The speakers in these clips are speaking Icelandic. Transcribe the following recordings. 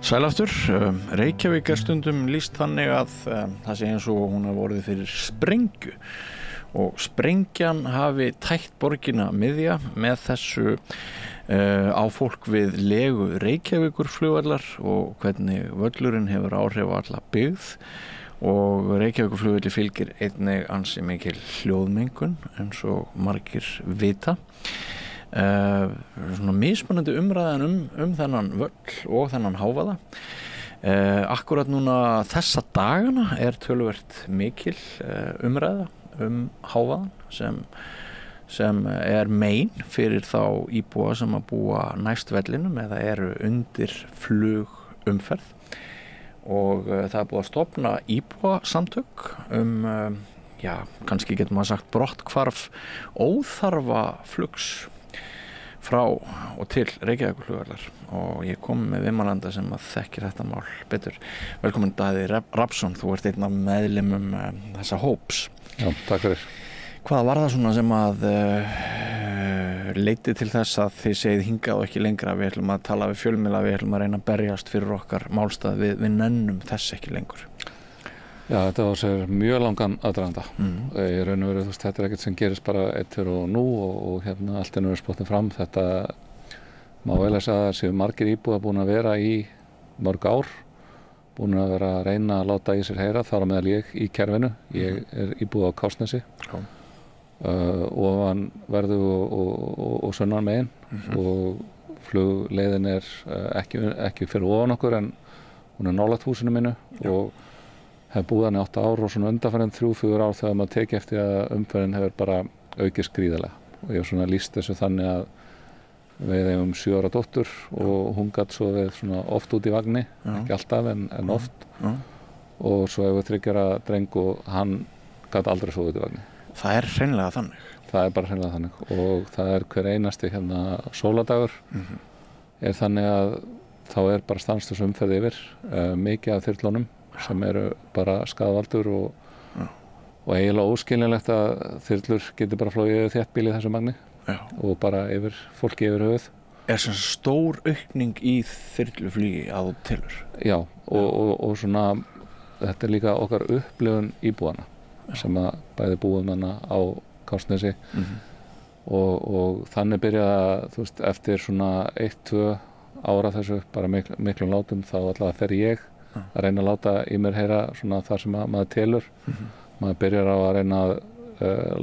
Sælaftur, Reykjavík stundum lýst þannig að það sé eins og hún hafi orðið fyrir sprengju og sprengjan hafi tætt borgina miðja með þessu á fólk við legu Reykjavíkurflugvallar og hvernig völlurinn hefur áhrif á alla byggð og Reykjavíkurflugvalli fylgir einnig ansi mikil hljóðmengun eins og margir vita. Svona mismunandi umræðan þennan völl og þennan hávaða. Akkurat núna þessa dagana töluvert mikil umræða hávaðan sem mein fyrir þá íbúa sem að búa næst vellinum eða eru undir flugumferð og það búið að stofna íbúasamtök kannski getur maður sagt brotthvarf óþarfa flugs frá og til Reykjavíkurflugvallar og ég kom með viðmælanda sem að þekkir þetta mál betur. Velkomin Daði Rafnsson, þú ert einn af meðlimum þessa hóps. Já, takk fyrir. Hvað var það svona sem að leiddi til þess að þið segið hingað og ekki lengra, við ætlum að tala við fjölmiðla, við ætlum að reyna að berjast fyrir okkar málstað, við nennum þess ekki lengur? Já, þetta var sér mjög langan aðdraganda. Í raun og veru, þetta ekkert sem gerist bara eitt fyrir og nú og allt er spottin fram. Þetta má vel að segja að það séu margir íbúar búin að vera í mörg ár, búin að vera að reyna að láta í sér heyra, þar á meðal ég í kerfinu. Ég íbúð á Kársnesi, ofan Verðu og sunnan megin og flugleiðin ekki fyrir ofan okkur en hún nálægt húsinu mínu og hef búið hann í 8 ár og svona undanfarið 3-4 ár þegar maður tekið eftir að umferðin hefur bara aukist gríðarlega og ég hef svona lýst þessu þannig að við eigum 7 ára dóttur og hún gat svo við svona oft út í vagni, ekki alltaf en oft og svo hefur 3 ára dreng og hann gat aldrei svo út í vagni. Það hreinlega þannig? Það bara hreinlega þannig og það hver einasti sóladagur þannig að þá bara stanslaus umferð yfir, mikið af þyrlunum sem eru bara skaðvaldur og eiginlega óskiljanlegt að þyrlur geti bara flogið yfir þéttbýli í þessu magni og bara yfir fólki yfir höfuð. Svona stór aukning í þyrluflugi að þú telur? Já, og svona þetta líka okkar upplifun íbúana sem að bæði búum hana á Kársnesi og þannig byrjaði eftir svona 1-2 ára þessu bara miklum látum þá allavega fer ég að reyna að láta í mér heyra svona þar sem maður telur. Maður byrjar á að reyna að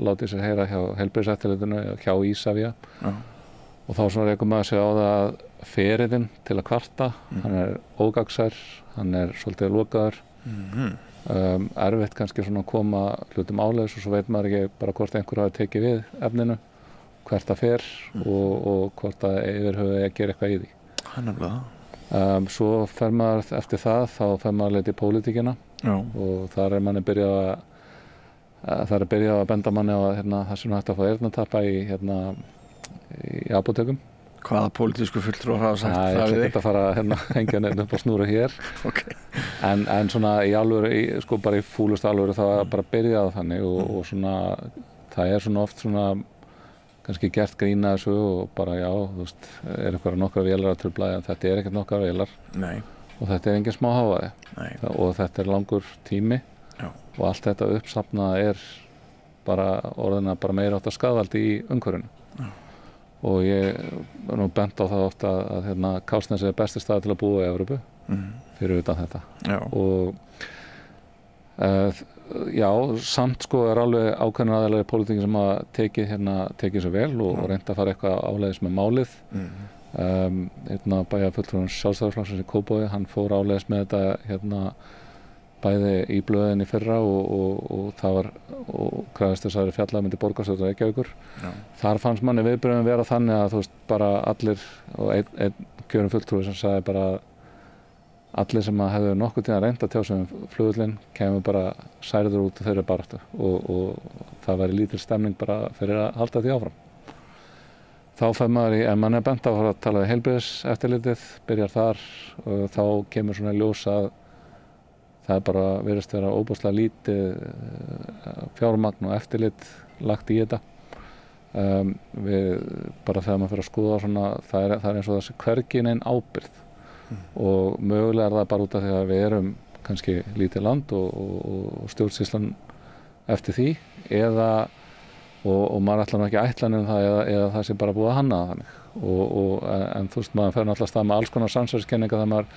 láta í sér heyra hjá heilbrigðiseftirlitinu, hjá Ísafía og þá svona rekur maður sig á það að ferillinn til að kvarta, hann ógagnsær, hann svolítið lokaður, erfitt kannski svona að koma hlutum áleiðis og svo veit maður ekki bara hvort einhver hafi tekið við efninu, hvert það fer og hvort að yfir höfuð að gera eitthvað í því. Nefnilega. Svo fer maður eftir það, þá fer maður leita í pólitíkina og þar manni byrjað að benda manni á að það sem hægt að fá eyrnatappa í apótekum. Hvaða pólitísku fulltrúar hafa sagt það við þig? Ég ætla ekki að fara að hengja nefn upp á snúru hér. En svona í alvöru, bara í fúlustu alvöru þá bara byrjaði þannig og svona það svona oft svona kannski gert grín að þessu og bara eitthvað nokkrar vélar að trufla en þetta ekkert nokkrar vélar. Nei. Og þetta engin smá hávaði. Nei. Og þetta langur tími og allt þetta uppsafnað bara orðina bara meira átt að skaðvaldi í umhverfinu. Og ég nú bent á það ofta að Kársnesi besti staður til að búa í Evrópu fyrir utan þetta. Og samt alveg ákveðnir aðilar í pólitíkin sem að tekið svo vel og reynda að fara eitthvað áleiðis með málið. Bæjarfulltrúinn Sjálfstæðisflokksins í Kópavogi, hann fór áleiðis með þetta bæði í blöðin í fyrra og það var krafist þess að það fjallað myndi borgarstjórnar Reykjavíkur. Þar fannst manni viðbrögðin vera þannig að bara allir og einn kjörinn fulltrúi sem sagði bara allir sem hefðu nokkuð tíma reynt að tjá sig flugvöllinn kemur bara særður út og þeirra baráttu og það væri lítil stemning bara fyrir að halda því áfram. Þá fer maður ef mann bent á að fara að tala við heilbrigðiseftirlitið, byrjar þar og þá kemur svona ljós að það bara virðist vera óbúslega lítið fjármagn og eftirlit lagt í þetta. Við bara þegar maður fyrir að skoða svona, það er eins og þessi hvergi nein ábyrgð og mögulega það bara út af því að við erum kannski lítið land og stjórnsýslan eftir því og maður ætlar nú ekki ætlanir um það eða það sé bara búið að hanna það þannig en þú veist, maður fer náttúrulega stað með alls konar samsæriskenninga þegar maður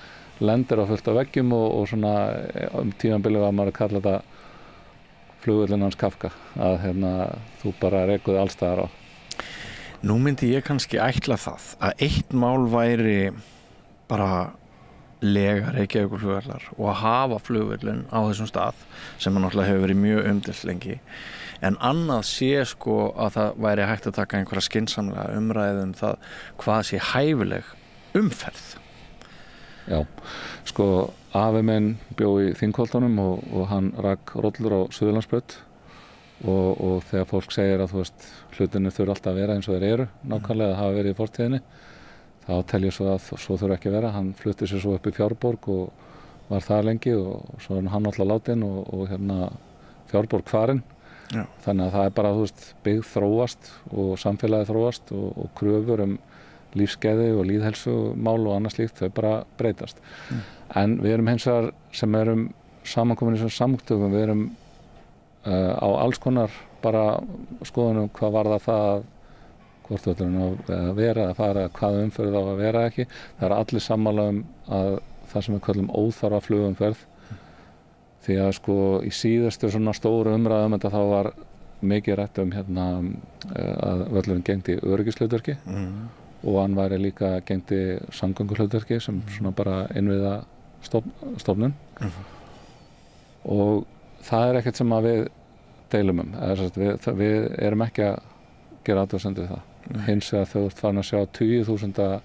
lendir á fullt af veggjum og svona tímabilið var maður að kalla þetta flugvöllinn hans Kafka að þú bara rekuði allstaðar á. Nú myndi ég kannski ætla það að eitt mál væri bara lega Reykjavíkurflugvallar og að hafa flugvöllin á þessum stað sem náttúrulega hefur verið mjög umdeilt lengi en annað sé sko að það væri hægt að taka einhverja skynsamlega umræðu það hvað sé hæfileg umferð. Já, sko afi minn bjó í Þingholtunum og hann rak rollur á Suðurlandsbraut og þegar fólk segir að þú veist hlutinni þurfa alltaf að vera eins og þeir eru nákvæmlega að hafa verið í fortíðinni þá tel ég svo að svo þurfa ekki að vera. Hann flutti sér svo upp í Fjárborg og var þar lengi og svo er hann alltaf látinn og Fjárborg farin. Já. Þannig að það er bara, þú veist, byggð þróast og samfélagið þróast og kröfur lífsgæði og lýðhelsu mál og annað slíkt, þau bara breytast. En við erum hins vegar sem erum samankomin í þessum samtökum, við erum á alls konar bara skoðunum hvað varðar það hvort það er að vera að fara, hvað umferð á að vera ekki. Það er allir sammála að það sem við kallum óþarfa flugumferð því að sko í síðustu svona stóru umræðum þetta þá var mikið rætt að völlurinn gegndi öryggishlutverki og hann væri líka gegndi samgönguhlutverki sem svona bara innviða stofnun og það er ekkert sem að við deilum við erum ekki að gera athugasemd við það. Hins vegar þau ert farin að sjá 20.000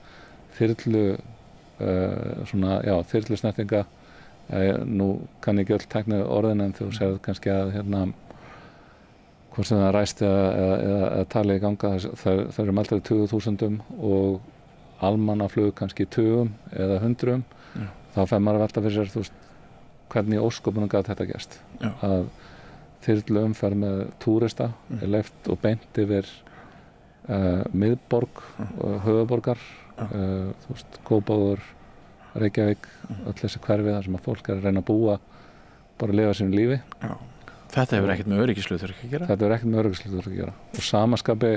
þyrlu þyrlusnertinga nú kann ég ekki öll tæknið orðin en þú segir kannski að hvort sem það ræst eða talið í ganga það eru meldar í 20.000 og almannaflug kannski 20 eða 100 þá fer maður að velta fyrir sér þú veist hvernig í ósköpunum gat þetta gerst að þyrlu umferð með túrista er leyft og beint yfir miðborg höfuðborgar þú veist Kópavogur Reykjavík, öll þessi hverfi þar sem að fólk er að reyna að búa bara að lifa sínu lífi. Já. Þetta hefur ekkert með öryggishlutverk að gera? Þetta hefur ekkert með öryggishlutverk að gera. Og samaskapi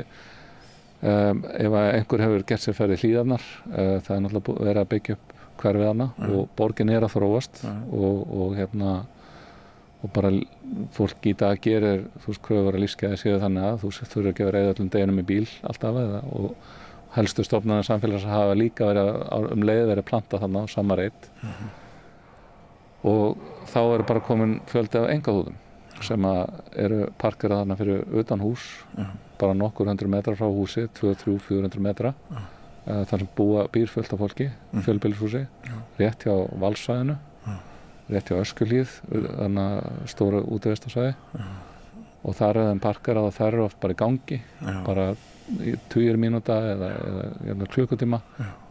ef einhver hefur gert sér ferð í Hlíðarnar það er náttúrulega verið að byggja upp hverfið hana og borgin er að þróast og bara fólk í dag gerir þú veist kröfur að lífsgæði séu þannig að þú þurfir ekki að vera öllum deginum í bíl alltaf og helstu stofnanir samfélags hafa líka verið leið verið plantað þarna á sama reit og þá er bara komin fjöldi af einkahúðum sem eru parkerað þarna fyrir utan hús bara nokkur 100 metrar frá húsi 200-400 metra þar sem býr fullt af fólki fjölbýlishúsi rétt hjá Valssvæðinu rétt hjá Öskjuhlíð þarna stóra útivistarsvæði og þar er þeim parkerað og þar eru oft bara í gangi bara í 20 mínúta eða klukkutíma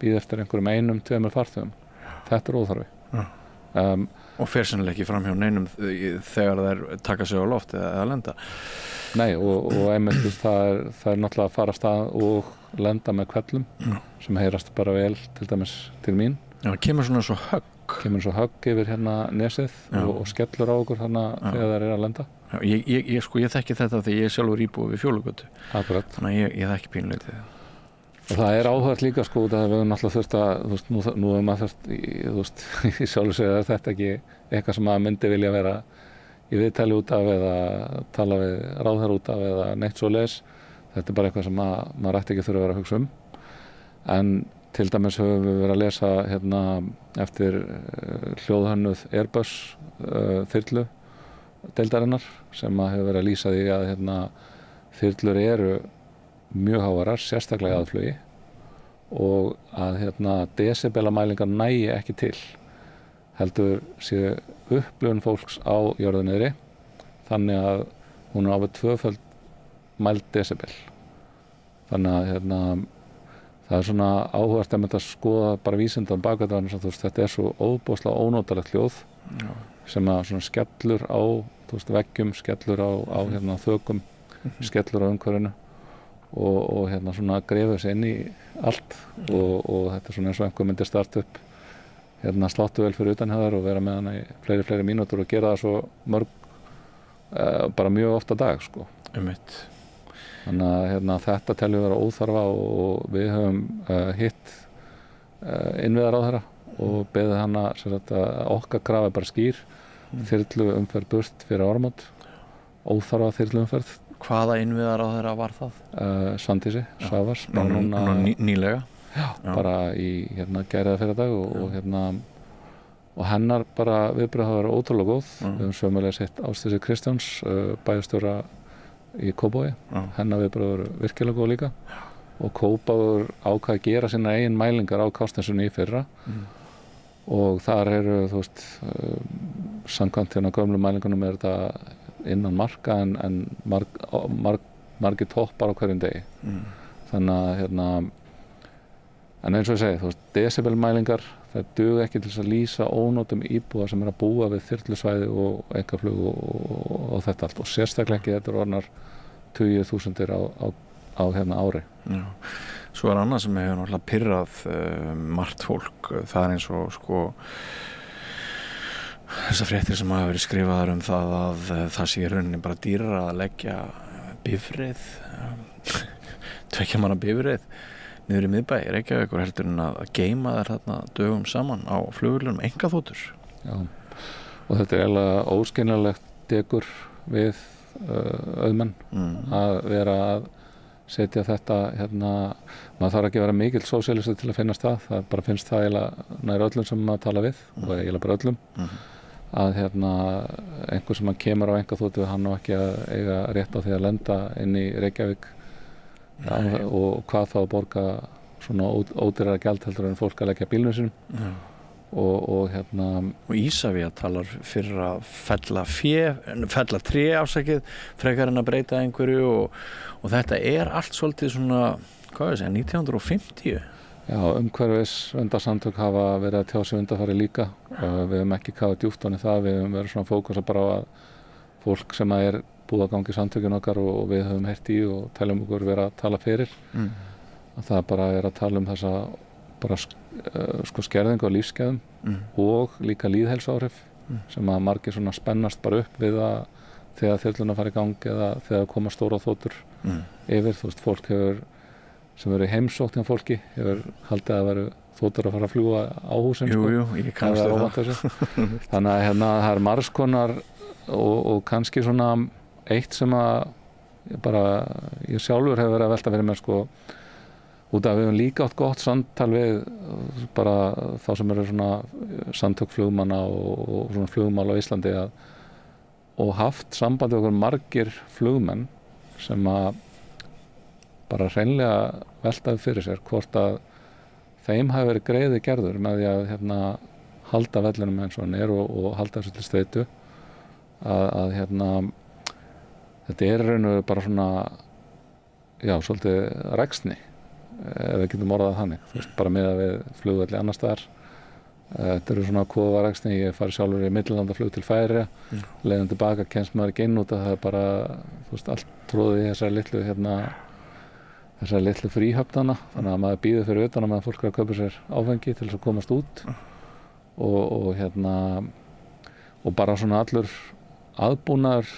bíða eftir einhverjum 1-2 farþegum. Þetta er óþarfi. Og fer sennilega ekki fram hjá neinum þegar þær taka sig á loft eða lenda? Nei og einmitt það er náttúrulega að fara af stað og lenda með hvellum sem heyrast bara vel til dæmis til mín. Já, kemur svona svo högg. Kemur svo högg yfir nesið og skellur á okkur þegar þær eru að lenda. Já, ég þekki þetta því ég er sjálfur íbúi við Fjólugötu. Akkurat. Þannig að ég þekki pínleitið. Og það er áhugavert líka sko að við höfum náttúrulega þurft að nú hefur maður þurft í sjálfu sér að þetta ekki eitthvað sem maður myndi vilja vera í viðtali út af eða tala við ráðherra út af eða neitt svoleiðis. Þetta er bara eitthvað sem maður ætti ekki þurfa að vera að hugsa um. En til dæmis höfum við verið að lesa eftir hljóðhönnuð Airbus þyrlu deildarinnar sem hefur verið að lýsa því að þyrlur eru mjög hávarar, sérstaklega í aðflugi og að desibelamælingar nægi ekki til heldur séu upplifun fólks á jörðu niðri þannig að hún er á við 2-föld mæld desibel þannig að það er svona áhugavert að skoða bara vísindan bakveitt þetta er svo óbúslega ónotalegt hljóð sem að svona skellur á veggjum, skellur á þökum skellur á umhverfinu og svona grefur sig inn í allt og þetta er svona eins og einhver myndi starta upp sláttu vel fyrir utan hjá þær og vera með hana í fleiri mínútur og gera það svo mörg bara mjög oft á dag sko. Þannig að þetta teljum við vera óþarfa og við höfum hitt innviðaráðherra og beðið hana að okkar krafa bara skýr þyrlu umferð burt fyrir áramót, óþarfa þyrlu umferð. Hvaða innviðaráðherra var það? Svandísi Svavars nýlega? Já, bara í gæriða fyrir dag og hennar bara viðbrögð hafa verið ótrúlega góð. Við höfum sömulega sett Ásdísi Kristjáns bæjarstjóra í Kópavogi, hennar viðbrögð voru virkilega góð líka og Kópavogur ákvað að gera sína eigin mælingar á Kársnesunni í fyrra og þar eru samkvæmt gömlu mælingunum þetta innan marka en margir toppar á hverjum degi. Þannig að en eins og ég segi, desibelmælingar það duga ekki til þess að lýsa ónotum íbúa sem að búa við þyrlusvæði og einkaflug og þetta allt og sérstaklega ekki þetta orðnar 20.000 á ári. Já. Svo annað sem hefur náttúrulega pirrað margt fólk, það eins og þessar fréttir sem hafa verið skrifaðar það að það sé í rauninni bara dýrara að leggja bifreið 2 manna bifreið niður í miðbæ Reykjavíkur heldur en að geyma þær þarna dögum saman á flugvélum einkaþotur. Já, og þetta eiginlega óskiljanlegt dekur við auðmenn að vera að setja þetta maður þarf ekki að vera mikill sósíalisti til að finnast það bara finnst það eiginlega nær öllum sem maður tala við og eiginlega bara öllum að einhver sem kemur á einkaþotu hann á ekki að eiga rétt á því að lenda inn í Reykjavík og hvað þá að borga svona ódýrara gjald heldur en fólk að leggja bílnum sínum og Ísavía talar fyrir að fella tré ásakið frekar en að breyta einhverju og þetta allt svolítið svona, hvað ég segja, 1950. Já, umhverfisverndarsamtök hafa verið að tjá sig undanfarið líka. Við höfum ekki kafað djúpt ofan í það, við höfum verið svona fókusa bara á að fólk sem er búið að gangi samtökin okkar og við höfum heyrt í og teljum okkur vera að tala fyrir. Að það bara að tala um þessa bara skerðingu á lífsgæðum og líka lýðheilsuáhrif sem að margir svona spennast bara upp við að þegar þyrluna fara í gang eða þegar koma stóra þotur yfir, fólk sem verið heimsókn hjá fólki hefur haldið að veru þotur að fara að fljúga á húsin. Jú, ég kannast við það. Þannig að það er margs konar og kannski svona eitt sem að ég sjálfur hefur verið að velta fyrir mér út af við höfum líka átt gott samtal við bara þá sem eru svona samtök flugmanna og svona flugmál á Íslandi og haft sambandi okkur margir flugmenn sem að bara hreinlega veltaði fyrir sér hvort að þeim hafi verið greiði gerður með því að halda vellinum eins og hann og halda þessu til streitu að þetta í raun og bara svona svolítið reksni ef við getum orðað þannig bara miðað við flugvelli annars staðar þetta eru svona kóðareksni ég fari sjálfur í millilandaflug til Færeyja leiðin tilbaka kemst maður ekki inn út að það er bara allt tróðið í þessari litlu fríhöfnana þannig að maður býður fyrir utan að maður fólk er að kaupa sér áfengi til þess að komast út og bara svona allur aðbúnaður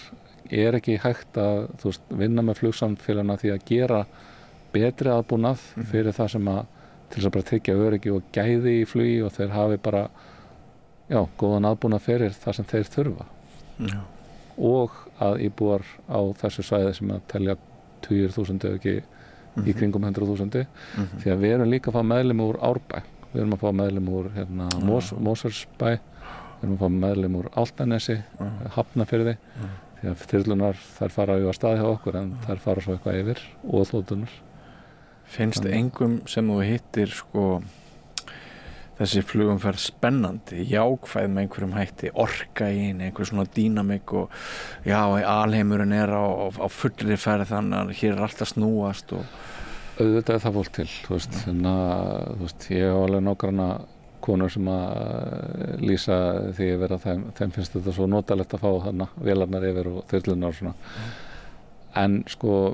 ekki hægt að vinna með flugsamfélagina því að gera betri aðbúnað fyrir það sem að til þess að bara tryggja öryggi og gæði í flugi og þeir hafi bara góðan aðbúnað fyrir það sem þeir þurfa og að íbúar á þessu svæði sem að telja 20.000 ef ekki í kringum 100.000 því að við erum líka að fá meðlim úr Árbæ við erum að fá meðlim úr Mosfellsbæ við erum að fá meðlim úr Álftanesi Hafnarfirði því að þyrlunar þær fara á stað hjá okkur en þær fara svo eitthvað yfir og þotunar. Finnst engum sem þú hittir þessi flugumferð spennandi, jákvæð með einhverjum hætti, orka í henni, einhver svona dýnamik og alheimurinn á fullri ferð þannig að hér alltaf snúast auðvitað það fólk til, ég hef alveg nágranna konur sem að lýsa því að þeim finnst þetta svo notalegt að fá þarna vélarnar yfir og þyrlunar og svona en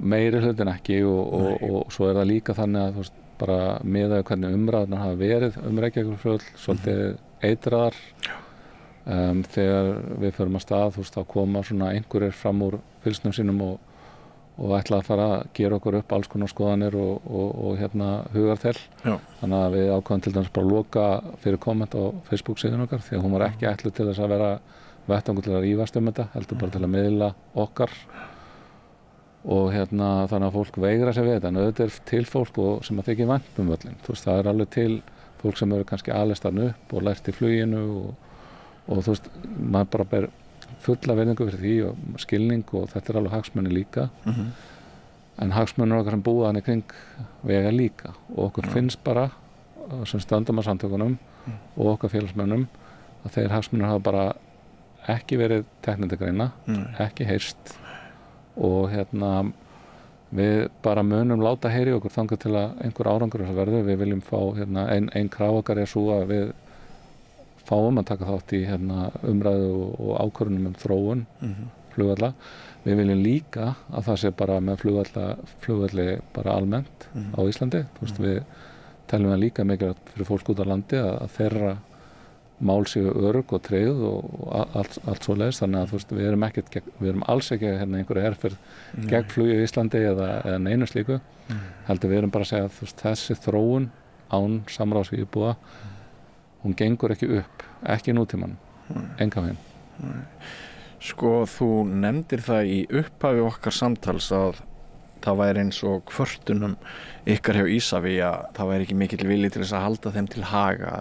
meiri hlutin ekki og svo er það líka þannig að bara miðað við hvernig umræðurnar hafa verið Reykjavíkurflugvöll, svolítið eitraðar. Þegar við förum að stað, þá koma svona einhverjir fram úr fylgsnum sínum og ætla að fara að gera okkur upp alls konar skoðanir og hugarþel. Já. Þannig að við ákváðum til dæmis bara að loka fyrir komment á Facebook síðan okkar, því að hún var ekki ætluð til þess að vera vettvangur til að rífast þetta, heldur bara til að miðla okkar. Og þannig að fólk veigra sér við þetta, en auðvitað til fólk sem að þykir vænt völlinn. Það er alveg til fólk sem eru kannski alist þarna upp og lært í fluginu og maður bara ber fulla virðingu fyrir því og skilning og þetta er alveg hagsmunir líka. En hagsmunir okkar sem búa þannig kring vega líka og okkur finnst bara sem stöndum að samtökunum og okkar félagsmönnum að þeir hagsmunir hafa bara ekki verið teknir til greina, ekki heyrst og við bara munum láta heyri okkur þangað til að einhver árangur þess að verður. Við viljum fá ein krafa okkar er svo að við fáum að taka þátt í umræðu og ákvörðunum þróun flugvalla. Við viljum líka að það sé bara með flugvalli bara almennt á Íslandi. Við teljum það líka mikilvægt fyrir fólk út á landi að þeirra mál séu örugg og tryggð og allt svoleiðis. Þannig að við erum alls ekki einhverju herferð gegn flugi í Íslandi eða neinu slíku. Heldur við erum bara að segja að þessi þróun án samráðs við íbúa hún gengur ekki upp, ekki í nútímanum, engan veginn. Sko, þú nefndir það í upphafi okkar samtals að það væri eins og kvörtunum ykkar hjá Ísavía, það væri ekki mikill vilji til þess að halda þeim til haga,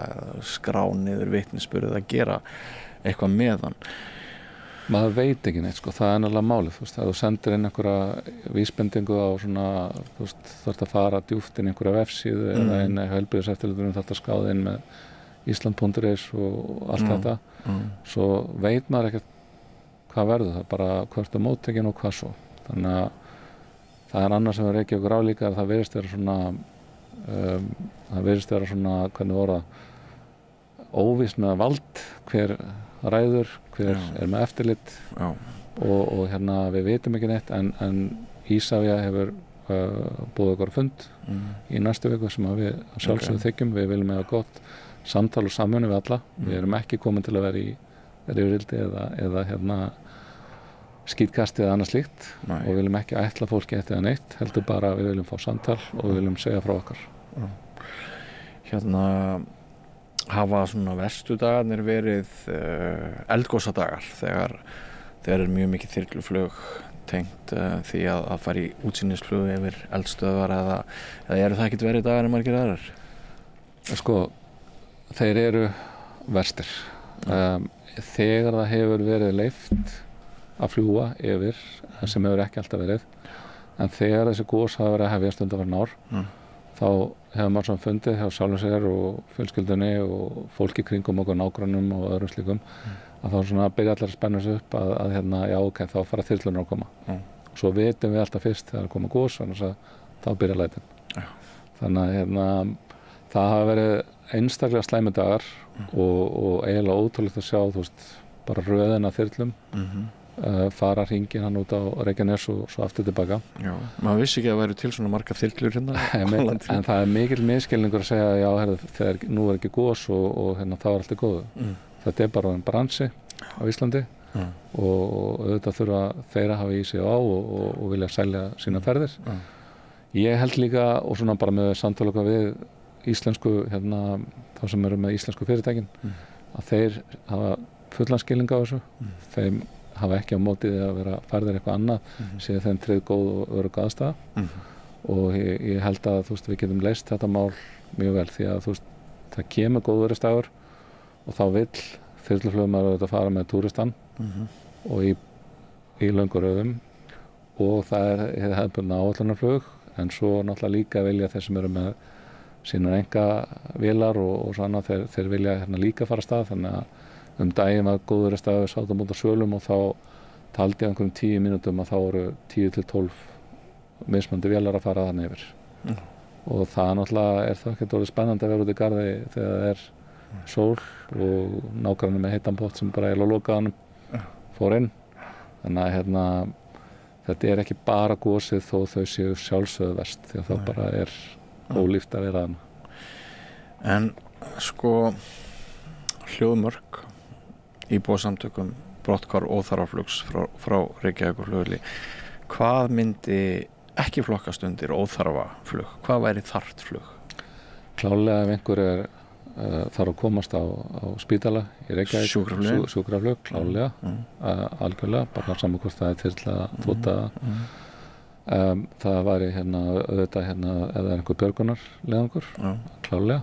skrá niður vitnisburð að gera eitthvað með hann. Maður veit ekki neitt, það er náttúrulega málið. Ef þú sendir inn einhverja vísbendingu á svona, þú þarft að fara djúpt inn einhverja vefsíðu eða inn heilbrigðiseftirlitinu, þarft að skáða inn með Ísland.is og allt þetta, svo veit maður ekkert hvað verður, það er bara hvert er móttekin og hvað svo. Þannig að það er annars sem við reykja okkur álíka að það virðist vera svona, hvernig voru það, óvíst með vald, hver ræður, hver er með eftirlit og við vitum ekki neitt en Ísavía hefur búið okkur fund í næstu viku sem við sjálfsögðu þykjum. Við viljum hafa gott samtal og samvinnu við alla. Við erum ekki komin til að vera í rifrildi eða skítkasti eða annað slíkt og við viljum ekki ætla fólki eitt eða neitt, heldur bara við viljum fá samtal og við viljum segja frá okkar. Hafa svona verstu dagarnir verið eldgosadagar þegar er mjög mikið þyrluflug tengt því að fara í útsýnisflug yfir eldstöðvar eða eru það ekkert verið dagar en margir aðrar? Sko, þeir eru verstir. Þegar það hefur verið leyft að fljúga yfir, sem hefur ekki alltaf verið, en þegar þessi gos hafa verið að hefjast undanfarin ár, þá hefur maður svona fundið hjá sjálfum sér og fjölskyldunni og fólki kringum okkur nágrannum og öðrum slíkum, að þá svona byrja allir að spenna sig upp að já, ok, þá fara þyrlunar að koma. Og svo vitum við alltaf fyrst þegar koma gos, þannig að þá byrja lætin. Þannig að það hafa verið einstaklega slæmi dagar og eiginlega ótrúlegt að sjá, bara röðina þyrlum, fara hringinn hann út á Reykjanes og svo aftur tilbaka. Já, maður vissi ekki að það væru til svona margar þyrlur en það er mikill misskilningur að segja já, þegar nú er ekki gos og þá er allt í góðu. Þetta er bara en bransi á Íslandi og auðvitað þurfa þeir að hafa í sig á og vilja selja sína ferðir. Ég held líka, og svona bara með samtala við íslensku, þá sem eru með íslensku fyrirtækin, að þeir hafa fullan skilning á þessu. Þeim hafa ekki á mótið að vera færðir eitthvað annað, séð þeim tryggð góð og örugg aðstaða og ég held að við getum leyst þetta mál mjög vel því að það kemur góðverðisdagur og þá vill þyrluflugmaður auðvitað fara með túristan og í löngu röðum og það er hefðbundna áætlunarflug en svo náttúrulega líka vilja þeir sem eru með sínar engavélar og svona þeir vilja líka fara af stað, þannig að daginn var góðverðisdagur, sátum út á svölum og þá taldi ég einhverjum 10 mínútum að þá voru 10 til 12 mismunandi vélar að fara þannig yfir. Og það náttúrulega er það ekkert orðið spennandi að vera út í garði þegar það er sól og nágranni með heitan pott sem bara er á lokaðanum fór inn. Þannig að þetta er ekki bara gosið þó þau séu sjálfsögðu verst því að það bara er ólíft að vera þarna. En sko hljóðmörk íbúasamtökum brotthvarf óþarfaflugs frá Reykjavíkurflugvelli, hvað myndi ekki flokkast undir óþarfaflug? Hvað væri þarft flug? Klárlega ef einhver þarf að komast á spítala í Reykjavík, sjúkraflug, klárlega, algjörlega, bara saman hvort það þyrla, þvota. Það væri auðvitað ef það einhver björgunarleiðangur, klárlega.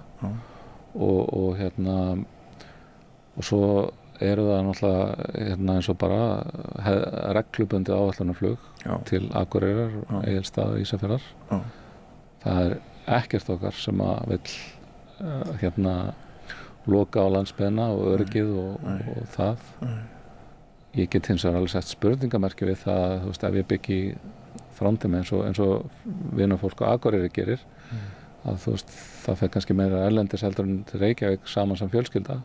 Og svo eru það náttúrulega eins og bara reglubundið áætlunarflug til Akureyrar og Egilsstaða og Ísafjarðar. Það ekkert okkar sem að vill loka á landsbyggðina og öryggið og það. Ég get hins vegar alveg sett spurningamerki við það, þú veist, ef ég byggi Þrándheimi eins og vinafólk á Akureyri gerir, að þú veist, það fer kannski meira erlendis heldur en til Reykjavík saman sem fjölskylda,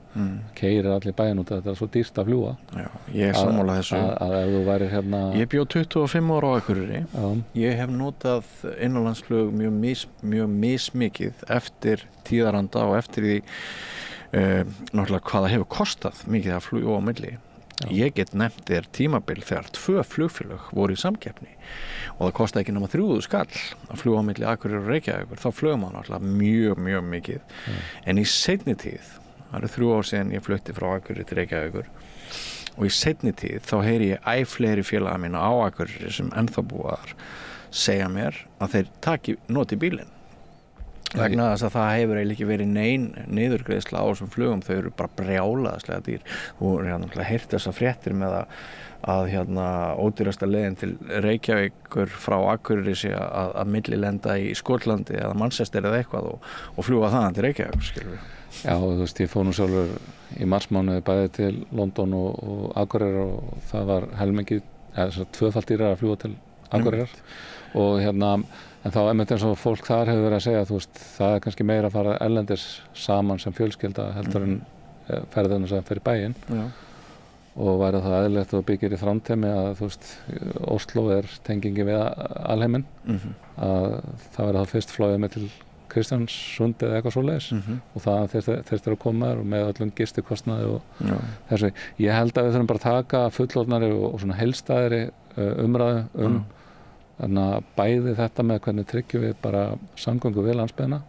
keyrir allir bæinn út að þetta er svo dýrt að fljúga. Já, ég er sammála þessu. Að ef þú værir Ég bjó 25 ára á Akureyri. Ég hef notað innanlandsflug mjög mismikið eftir tíðaranda og eftir því náttúrulega hvað það hefur kostað mikið að fljúga á milli. Ég get nefnt þér tímabil þegar 2 flugfélög voru í samkeppni og það kostaði ekki nema 3.000 skall að fljúga á milli Akureyrar og Reykjavíkur. Þá flög maður náttúrulega mjög mikið. En í seinni tíð, það eru 3 ár síðan ég flutti frá Akureyri til Reykjavíkur, og í seinni tíð þá heyri ég æ fleiri félaga mína á Akureyri sem ennþá búa þar segja mér að þeir noti bílinn. Vegna þess að það hefur eiginlega ekki verið nein niðurgreiðsla á þessum flugum, þau eru bara brjálaðslega dýr. Og heyrt þessar fréttir með að ódýrasta leiðin til Reykjavíkur frá Akureyri sé að millilenda í Skotlandi eða Manchester eða eitthvað og fljúga þaðan til Reykjavíkur, skilur við. Já, þú veist, ég fór nú sjálfur í marsmánuði bæði til London og Akureyri og það var helmingi, tvöfalt dýrara að fljúga til Akureyrar. Og en þá einmitt eins og fólk þar hefur verið að segja, þú veist, það er kannski meira að fara erlendis saman sem fjölskylda heldur en ferðina sem fyrir bæinn. Og væri það eðlilegt að þú byggir í Þrándheimi að, þú veist, Oslo er tengingi við alheiminn, að það verði þá fyrst flogið með til Kristiansund eða eitthvað svoleiðis og það þyrftir að koma þér og með öllum gistikostnaði og þessu. Ég held að við þurfum bara að taka fullorðnari og svona heildstæðari umræðu þannig að bæði þetta með hvernig tryggjum við bara samgöngu við landsbyggðina,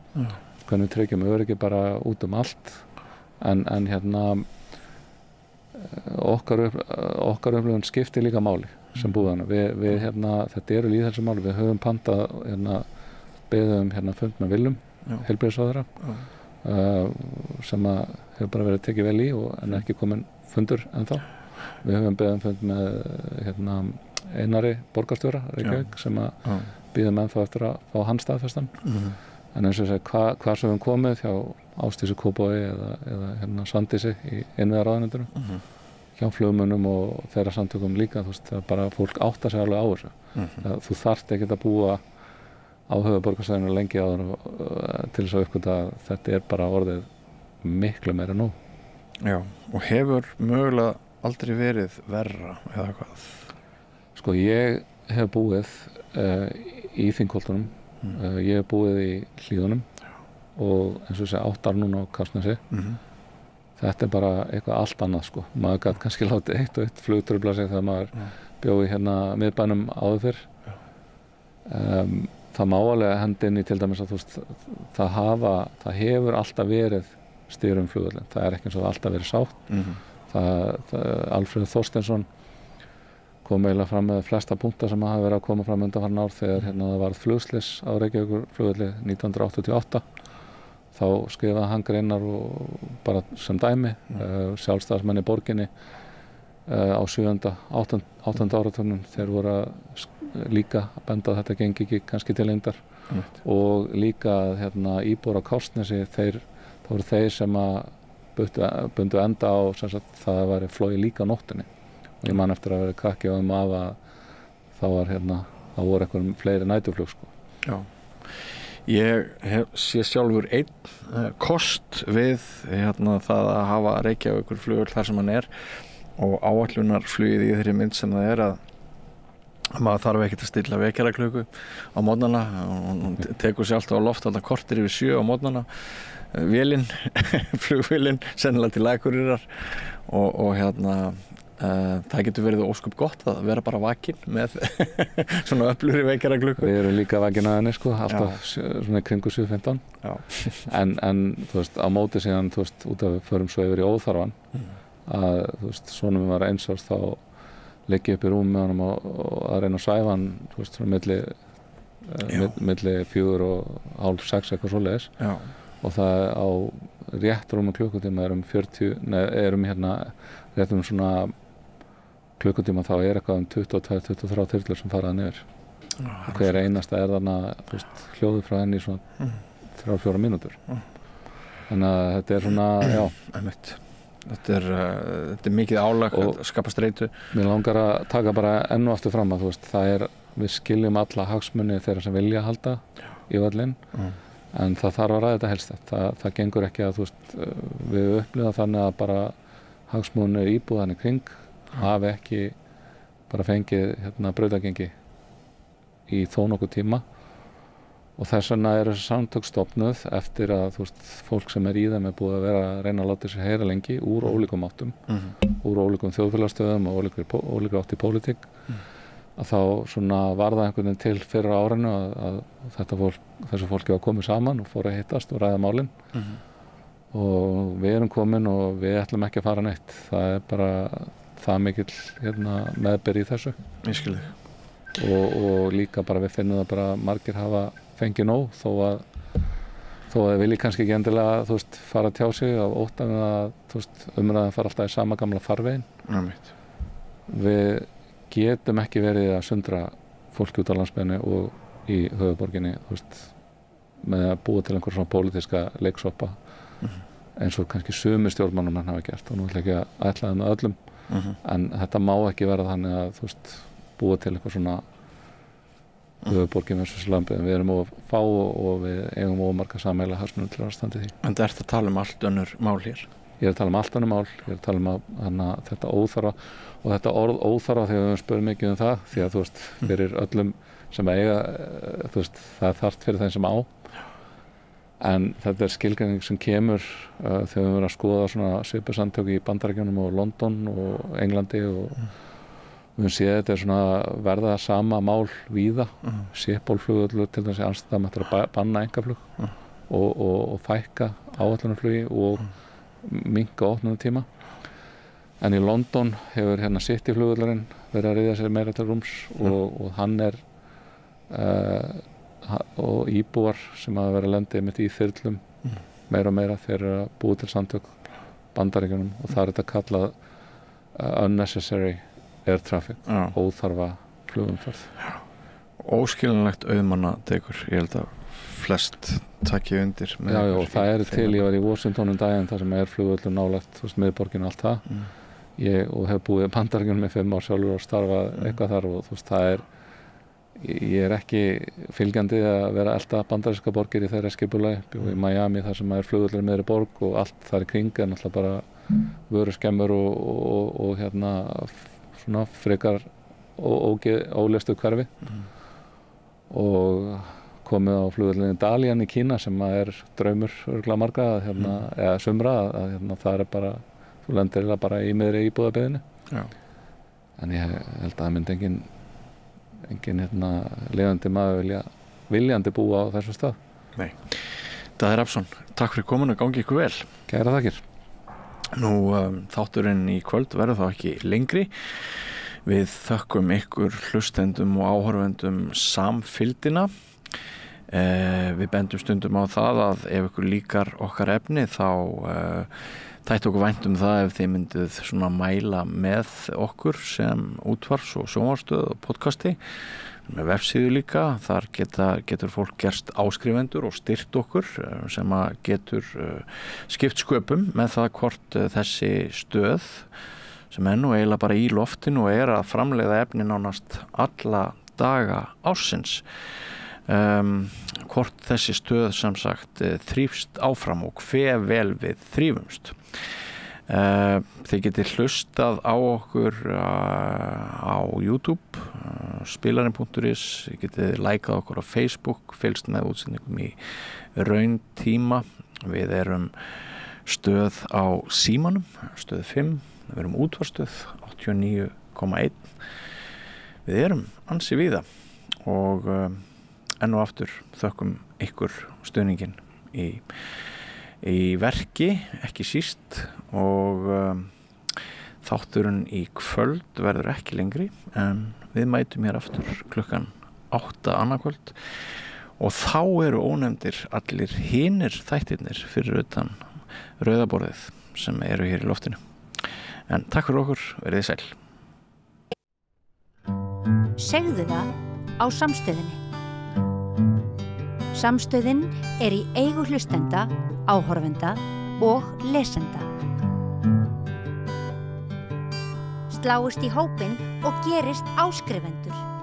hvernig tryggjum öryggi bara út allt, en okkar upplifun skiptir líka máli sem búðana. Þetta eru lýðheilsumáli, við höfum pantað beðið fund með Willum, heilbrigðisráðherra, sem hefur bara verið tekið vel í en ekki komin fundur ennþá. Við höfum beðið fund með Einari borgarstjóra Reykjavík sem bíðum ennþá eftir að fá hans staðfestan. En eins og segja, hvað sem við höfum komið hjá Ásdísi Kópavogi eða Svandísi í innviðaráðuneytinu, hjá flugmönnum og þeirra samtökum líka, þú veist, það er bara fólk áttar sig alveg á þessu. Þú þarft ekkert að búa á höfuðborgarsvæðinu lengi áður til þess að uppgöta að þetta er bara orðið miklu meira nú. Já, og hefur mögulega aldrei verið verra eða hvað? Sko, ég hef búið í Þingholtunum, ég hef búið í Hlíðunum og eins og þessi 8 ár núna á Kársnesi. Þetta er bara eitthvað allt annað, sko. Maður gat kannski látið eitt og eitt flug trufla sig þegar maður bjó í miðbænum áður fyrr. Það má alveg henda inn í til dæmis að þú veist, það hefur alltaf verið styr flugvöllinn. Það er ekki eins og alltaf verið sátt. Alfreð Þorsteinsson kom eiginlega fram með flesta punkta sem hafa verið að koma fram undanfarin ár þegar það varð flugslys á Reykjavíkurflugvelli 1988. Þá skrifaði hann greinar og bara sem dæmi, sjálfstæðismenn í borginni á 7. 8. áratugnum, þeir voru líka að benda að þetta gengi ekki kannski til lengdar og líka íbúar á Kársnesi, það voru þeir sem bundu enda á það að væri flogið líka á nóttinni. Ég man eftir að vera krakki af að þá voru eitthvað fleiri næturflug, sko. Já. Ég sé sjálfur einn kost við það að hafa Reykjavíkurflugvöll þar sem hann er og áætlunarflugið í þeirri mynd sem það er að maður þarf ekkert að stilla vekjaraklukku á mótnana, hún tekur sér alltaf á loft alltaf kortir yfir 7 á mótnana, vélin flugvélin, sennilega til Akureyrar og það getur verið ósköp gott að vera bara vakinn með svona öflugri vekjaraklukku. Við erum líka vakinn að henni sko, alltaf svona kringu 7:15 en þú veist, á móti síðan þú veist, út af við förum svo yfir í óþarfan að þú veist, sonum var 1 árs þá ligg ég upp í rúm með honum og að reyna að svæfa hann, þú veist, svona milli 4 og hálf 6 eitthvað svoleiðis og það á rétt rúmum klukkutíma erum svona klukkutíma þá eitthvað 22-23 þyrlur sem faraða niður og hver einasta þarna þú veist, hljóðið frá henni í svona 3-4 mínútur þannig að þetta svona, þetta er mikið álag að skapa streitu. Mér langar að taka bara enn og aftur fram að þú veist, við skiljum alla hagsmuni þeirra sem vilja halda í völlinn en það þarf að ræða þetta helst það gengur ekki að þú veist, við upplifa þannig að bara hagsmunir íbúðan í kring hafi ekki bara fengið brautagengi í þó nokkuð tíma og þess vegna þessi samtök stofnuð eftir að þú veist, fólk sem í þeim búið að vera að reyna að láta sér heyra lengi úr ólíkum áttum, úr ólíkum þjóðfélagsstöðum og ólíkur átt í pólitík að þá svona var það einhvern veginn til fyrra árinu að þessu fólki var komið saman og fór að hittast og ræða málin og við erum komin og við ætlum ekki að fara neitt, það bara það mikill meðbyr í þessu. Ég skil þig. Og líka bara við finnum það bara margir hafa fengið nóg þó að vilji kannski ekki endilega þú veist, fara að tjá sig af óttan að þú veist, umræðan fara alltaf í sama gamla farvegin. Við getum ekki verið að sundra fólki út á landsbyggðinni og í höfuðborginni þú veist, með að búa til einhver svona pólitíska leiksoppa eins og kannski sumir stjórnmálamenn hafa gert og nú ætla ekki að ætla það með öllum en þetta má ekki vera þannig að þú veist, búa til eitthvað svona höfuðborgin versus landsbyggðin, við erum of fá og við eigum ómarga sameiginlega hagsmuni til að standa í því. En það ert að tala allt önnur mál hér? Ég að tala allt önnur mál, ég að tala þetta óþarfa og þetta orð óþarfa þegar við spörum mikið það því að þú veist, fyrir öllum sem eiga, þú veist, það er þarft fyrir þeim sem á en þetta skilgreining sem kemur þegar við verðum að skoða svona svipuð samtök í Bandaríkjunum og London og Englandi og við séð þetta svona verða sama mál víða Schiphol-flugvöllur til þess að anstæða mættur að banna einkaflug og fækka áætlunarflugi og minnka opnunartíma en í London hefur City-flugvöllurinn verið að ryðja sér meira til rúms og hann og íbúar sem hafa verið að lenda einmitt í þyrlum meira og meira þegar að búið til samtök Bandaríkjunum og það er þetta kallað unnecessary air traffic, óþarfa flugumferð. Óskiljanlegt auðmanna tekur, ég held að flest takki undir. Já, og það er til, ég var í Washington daginn þar sem flugvöllur nálægt, þú veist, miðborgin og allt það og hef búið í Bandaríkjunum í 5 ár sjálfur og starfað eitthvað þar og þú veist, ég er ekki fylgjandi að vera elda bandaríska borgir í þeirra skipulagi, bjó í Miami þar sem flugvöllur meðri borg og allt þar í kring en alltaf bara vöru skemmur og svona frekar ólestu hverfi og komið á flugvöllunni Dalian í Kína sem draumur örugglega marga eða sumra að það bara, þú lendir bara í miðri íbúðabyggðinni en ég held að það myndi engin lifandi maður viljandi búa á þessum stað. Nei. Daði Rafnsson, takk fyrir komuna, gangi ykkur vel. Kæra þakkir. Nú, þátturinn í kvöld verður þá ekki lengri. Við þökkum ykkur hlustendum og áhorfendum samfylgdina. Við bendum stundum á það að ef ykkur líkar okkar efni þá þætti okkur vænt það ef þið myndið svona mæla með okkur sem útvarps- og sjónvarpsstöð og podcasti með vefsíðu líka, þar getur fólk gerst áskrifendur og styrt okkur sem að getur skipt sköpum með það hvort þessi stöð sem nú eiginlega bara í loftinu og að framleiða efni nánast alla daga ársins hvort þessi stöð sem sagt þrífst áfram og hve vel við þrífumst Þið getið hlustað á okkur á YouTube, spilarinn.is, þið getið lækað okkur á Facebook, fylgst með útsendingum í rauntíma. Við erum stöð á símanum, stöð 5, við erum útvarpsstöð 89,1. Við erum ansi víða og enn og aftur þökkum ykkur stuðningin í verki, ekki síst, og þátturinn í kvöld verður ekki lengri en við mætum hér aftur klukkan 8 annað kvöld og þá eru ónefndir allir hinir þættirnir fyrir utan rauðaborðið sem eru hér í loftinu. En takk fyrir okkur, verið sæl. Segðu það á Samstöðinni. Samstöðin í eigu hlustenda, áhorfenda og lesenda. Sláist í hópinn og gerist áskrifendur.